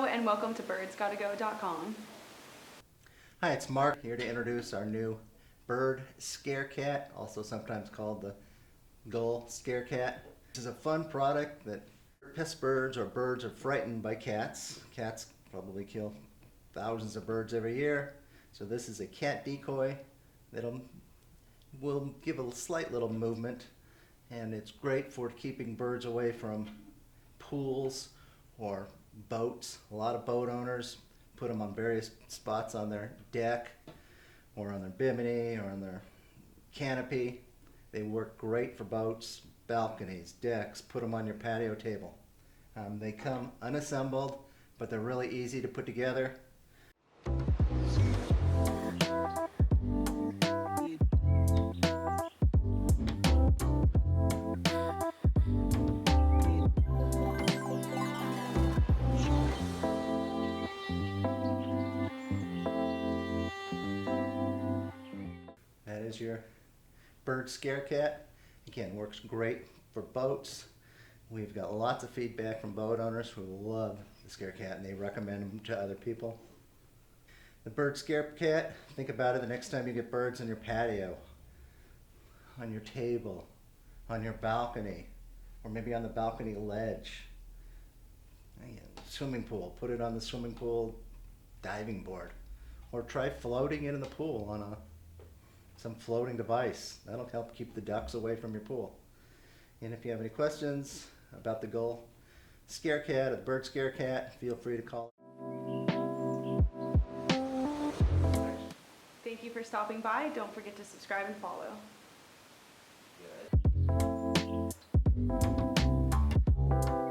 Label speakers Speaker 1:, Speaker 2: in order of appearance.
Speaker 1: and welcome to birdsgottago.com.
Speaker 2: Hi, it's Mark here to introduce our new bird scare cat, also sometimes called the gull scare cat. This is a fun product that pest birds or birds are frightened by cats. Cats probably kill thousands of birds every year. So this is a cat decoy that will give a slight little movement, and it's great for keeping birds away from pools or boats. A lot of boat owners put them on various spots on their deck or on their bimini or on their canopy. They work great for boats, balconies, decks. Put them on your patio table. They come unassembled, but they're really easy to put together. That is your bird scare cat. Again, works great for boats. We've got lots of feedback from boat owners who love the scare cat and they recommend them to other people. The bird scare cat, think about it the next time you get birds on your patio, on your table, on your balcony, or maybe on the balcony ledge. Swimming pool, put it on the swimming pool diving board. Or try floating it in the pool on some floating device. That'll help keep the ducks away from your pool. And if you have any questions about the gull scare cat or the bird scare cat, feel free to call.
Speaker 1: Thank you for stopping by. Don't forget to subscribe and follow.
Speaker 2: Good.